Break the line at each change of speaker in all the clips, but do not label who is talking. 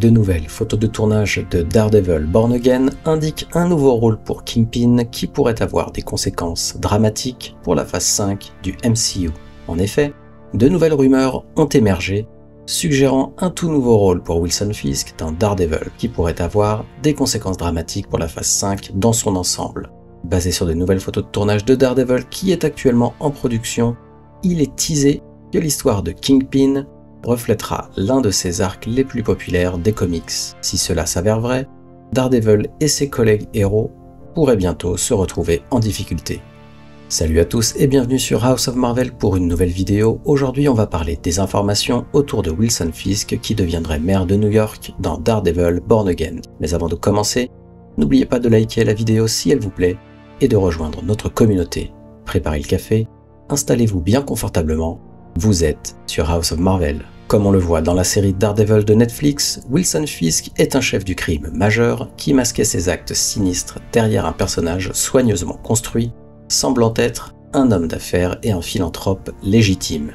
de nouvelles photos de tournage de Daredevil Born Again indiquent un nouveau rôle pour Kingpin qui pourrait avoir des conséquences dramatiques pour la phase 5 du MCU. En effet, de nouvelles rumeurs ont émergé, suggérant un tout nouveau rôle pour Wilson Fisk dans Daredevil qui pourrait avoir des conséquences dramatiques pour la phase 5 dans son ensemble. Basé sur de nouvelles photos de tournage de Daredevil qui est actuellement en production, il est teasé que l'histoire de Kingpin reflètera l'un de ses arcs les plus populaires des comics. Si cela s'avère vrai, Daredevil et ses collègues héros pourraient bientôt se retrouver en difficulté. Salut à tous et bienvenue sur House of Marvel pour une nouvelle vidéo. Aujourd'hui on va parler des informations autour de Wilson Fisk qui deviendrait maire de New York dans Daredevil Born Again. Mais avant de commencer, n'oubliez pas de liker la vidéo si elle vous plaît et de rejoindre notre communauté. Préparez le café, installez-vous bien confortablement, vous êtes sur House of Marvel. Comme on le voit dans la série Daredevil de Netflix, Wilson Fisk est un chef du crime majeur qui masquait ses actes sinistres derrière un personnage soigneusement construit, semblant être un homme d'affaires et un philanthrope légitime.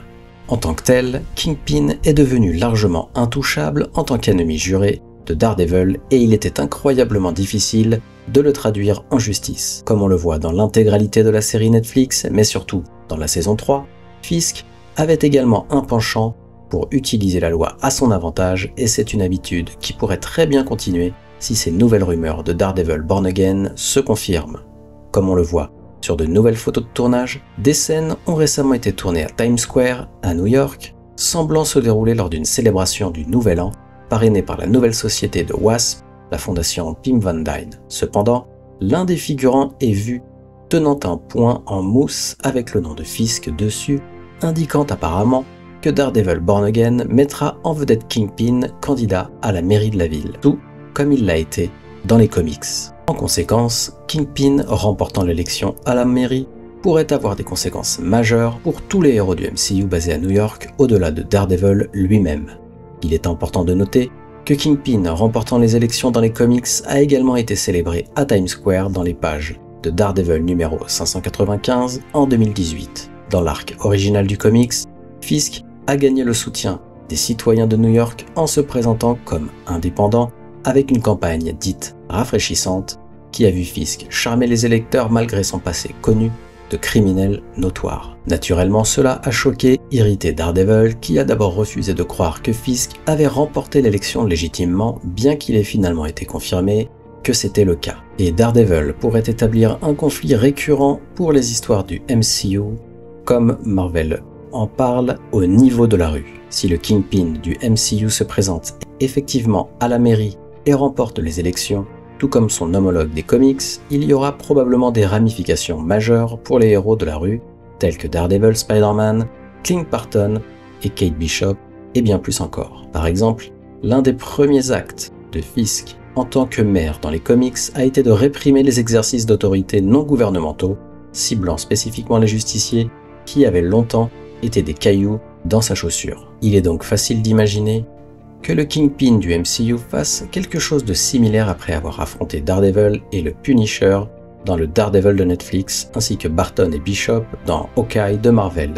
En tant que tel, Kingpin est devenu largement intouchable en tant qu'ennemi juré de Daredevil et il était incroyablement difficile de le traduire en justice. Comme on le voit dans l'intégralité de la série Netflix, mais surtout dans la saison 3, Fisk avait également un penchant pour utiliser la loi à son avantage et c'est une habitude qui pourrait très bien continuer si ces nouvelles rumeurs de Daredevil Born Again se confirment. Comme on le voit sur de nouvelles photos de tournage, des scènes ont récemment été tournées à Times Square, à New York, semblant se dérouler lors d'une célébration du Nouvel An, parrainée par la nouvelle société de Wasp, la fondation Pim Van Dyne. Cependant, l'un des figurants est vu tenant un poing en mousse avec le nom de Fisk dessus, indiquant apparemment que Daredevil Born Again mettra en vedette Kingpin, candidat à la mairie de la ville, tout comme il l'a été dans les comics. En conséquence, Kingpin remportant l'élection à la mairie pourrait avoir des conséquences majeures pour tous les héros du MCU basés à New York au-delà de Daredevil lui-même. Il est important de noter que Kingpin remportant les élections dans les comics a également été célébré à Times Square dans les pages de Daredevil numéro 595 en 2018. Dans l'arc original du comics, Fisk a gagné le soutien des citoyens de New York en se présentant comme indépendant avec une campagne dite rafraîchissante qui a vu Fisk charmer les électeurs malgré son passé connu de criminel notoire. Naturellement, cela a choqué, irrité Daredevil qui a d'abord refusé de croire que Fisk avait remporté l'élection légitimement bien qu'il ait finalement été confirmé que c'était le cas. Et Daredevil pourrait établir un conflit récurrent pour les histoires du MCU comme Marvel en parle au niveau de la rue. Si le Kingpin du MCU se présente effectivement à la mairie et remporte les élections, tout comme son homologue des comics, il y aura probablement des ramifications majeures pour les héros de la rue, tels que Daredevil, Spider-Man, Clint Barton et Kate Bishop, et bien plus encore. Par exemple, l'un des premiers actes de Fisk en tant que maire dans les comics a été de réprimer les exercices d'autorité non gouvernementaux, ciblant spécifiquement les justiciers qui avaient longtemps été des cailloux dans sa chaussure. Il est donc facile d'imaginer que le Kingpin du MCU fasse quelque chose de similaire après avoir affronté Daredevil et le Punisher dans le Daredevil de Netflix, ainsi que Barton et Bishop dans Hawkeye de Marvel.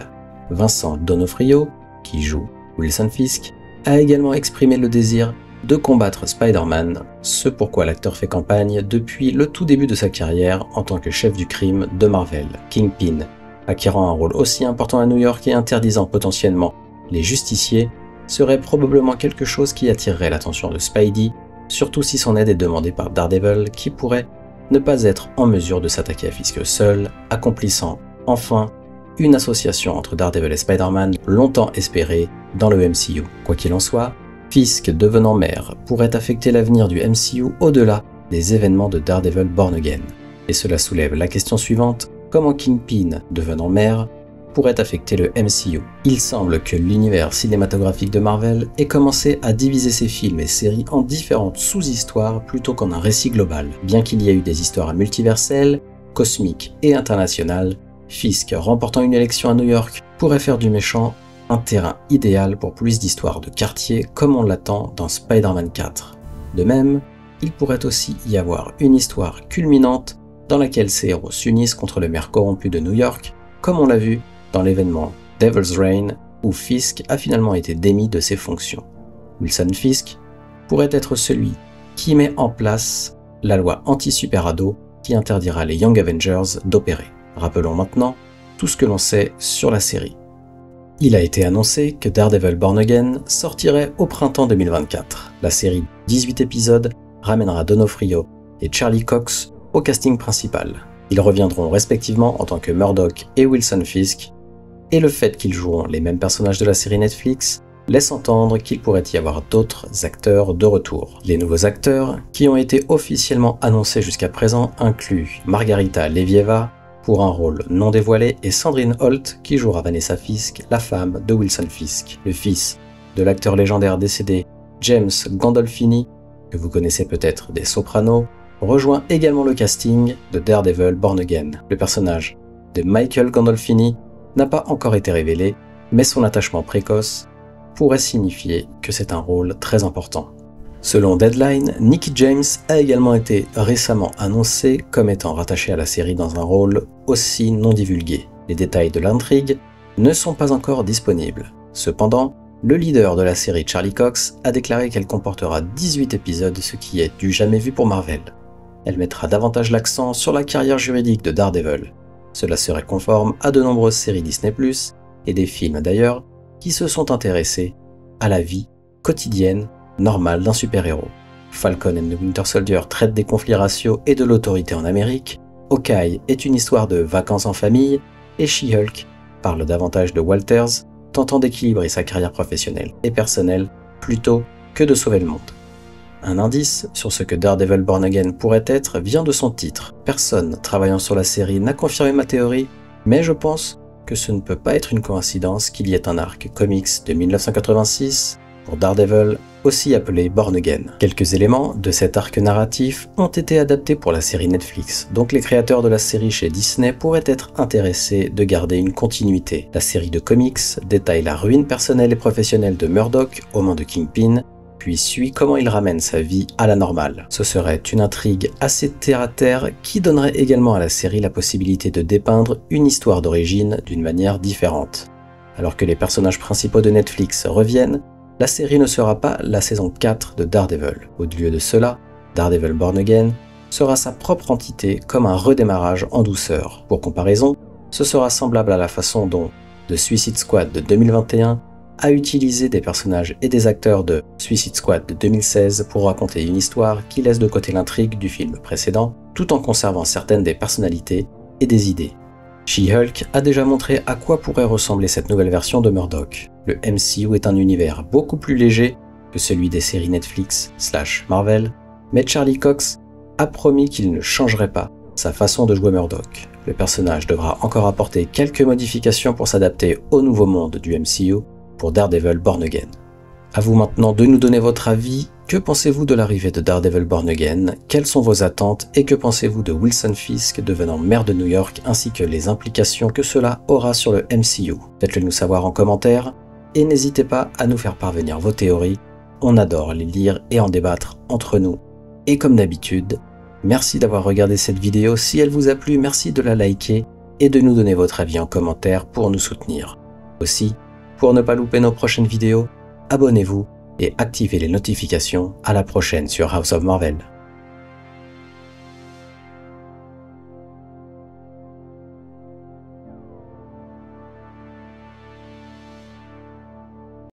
Vincent D'Onofrio, qui joue Wilson Fisk, a également exprimé le désir de combattre Spider-Man, ce pourquoi l'acteur fait campagne depuis le tout début de sa carrière en tant que chef du crime de Marvel. Kingpin acquérant un rôle aussi important à New York et interdisant potentiellement les justiciers, serait probablement quelque chose qui attirerait l'attention de Spidey, surtout si son aide est demandée par Daredevil qui pourrait ne pas être en mesure de s'attaquer à Fisk seul, accomplissant enfin une association entre Daredevil et Spider-Man longtemps espérée dans le MCU. Quoi qu'il en soit, Fisk devenant maire pourrait affecter l'avenir du MCU au-delà des événements de Daredevil Born Again. Et cela soulève la question suivante: comment Kingpin, devenant maire, pourrait affecter le MCU. Il semble que l'univers cinématographique de Marvel ait commencé à diviser ses films et séries en différentes sous-histoires plutôt qu'en un récit global. Bien qu'il y ait eu des histoires multiverselles, cosmiques et internationales, Fisk, remportant une élection à New York, pourrait faire du méchant un terrain idéal pour plus d'histoires de quartier comme on l'attend dans Spider-Man 4. De même, il pourrait aussi y avoir une histoire culminante dans laquelle ces héros s'unissent contre le maire corrompu de New York, comme on l'a vu dans l'événement Devil's Reign, où Fisk a finalement été démis de ses fonctions. Wilson Fisk pourrait être celui qui met en place la loi anti-super-ado qui interdira les Young Avengers d'opérer. Rappelons maintenant tout ce que l'on sait sur la série. Il a été annoncé que Daredevil Born Again sortirait au printemps 2024. La série de 18 épisodes ramènera D'Onofrio et Charlie Cox au casting principal. Ils reviendront respectivement en tant que Murdock et Wilson Fisk, et le fait qu'ils joueront les mêmes personnages de la série Netflix laisse entendre qu'il pourrait y avoir d'autres acteurs de retour. Les nouveaux acteurs qui ont été officiellement annoncés jusqu'à présent incluent Margarita Levieva pour un rôle non dévoilé et Sandrine Holt qui jouera Vanessa Fisk, la femme de Wilson Fisk. Le fils de l'acteur légendaire décédé James Gandolfini, que vous connaissez peut-être des Sopranos, rejoint également le casting de Daredevil Born Again. Le personnage de Michael Gandolfini n'a pas encore été révélé, mais son attachement précoce pourrait signifier que c'est un rôle très important. Selon Deadline, Nicky James a également été récemment annoncé comme étant rattaché à la série dans un rôle aussi non divulgué. Les détails de l'intrigue ne sont pas encore disponibles. Cependant, le leader de la série Charlie Cox a déclaré qu'elle comportera 18 épisodes, ce qui est du jamais vu pour Marvel. Elle mettra davantage l'accent sur la carrière juridique de Daredevil. Cela serait conforme à de nombreuses séries Disney+, et des films d'ailleurs, qui se sont intéressés à la vie quotidienne normale d'un super-héros. Falcon and the Winter Soldier traite des conflits raciaux et de l'autorité en Amérique, Hawkeye est une histoire de vacances en famille, et She-Hulk parle davantage de Walters, tentant d'équilibrer sa carrière professionnelle et personnelle plutôt que de sauver le monde. Un indice sur ce que Daredevil Born Again pourrait être vient de son titre. Personne travaillant sur la série n'a confirmé ma théorie, mais je pense que ce ne peut pas être une coïncidence qu'il y ait un arc comics de 1986 pour Daredevil, aussi appelé Born Again. Quelques éléments de cet arc narratif ont été adaptés pour la série Netflix, donc les créateurs de la série chez Disney pourraient être intéressés de garder une continuité. La série de comics détaille la ruine personnelle et professionnelle de Murdock aux mains de Kingpin, puis suit comment il ramène sa vie à la normale. Ce serait une intrigue assez terre-à-terre qui donnerait également à la série la possibilité de dépeindre une histoire d'origine d'une manière différente. Alors que les personnages principaux de Netflix reviennent, la série ne sera pas la saison 4 de Daredevil. Au lieu de cela, Daredevil Born Again sera sa propre entité comme un redémarrage en douceur. Pour comparaison, ce sera semblable à la façon dont The Suicide Squad de 2021 a utilisé des personnages et des acteurs de Suicide Squad de 2016 pour raconter une histoire qui laisse de côté l'intrigue du film précédent, tout en conservant certaines des personnalités et des idées. She-Hulk a déjà montré à quoi pourrait ressembler cette nouvelle version de Murdock. Le MCU est un univers beaucoup plus léger que celui des séries Netflix/Marvel, mais Charlie Cox a promis qu'il ne changerait pas sa façon de jouer Murdock. Le personnage devra encore apporter quelques modifications pour s'adapter au nouveau monde du MCU pour Daredevil Born Again. À vous maintenant de nous donner votre avis. Que pensez-vous de l'arrivée de Daredevil Born Again? Quelles sont vos attentes? Et que pensez-vous de Wilson Fisk devenant maire de New York ainsi que les implications que cela aura sur le MCU? Faites-le nous savoir en commentaire et n'hésitez pas à nous faire parvenir vos théories. On adore les lire et en débattre entre nous. Et comme d'habitude, merci d'avoir regardé cette vidéo. Si elle vous a plu, merci de la liker et de nous donner votre avis en commentaire pour nous soutenir. Aussi, pour ne pas louper nos prochaines vidéos, abonnez-vous et activez les notifications. À la prochaine sur House of Marvel.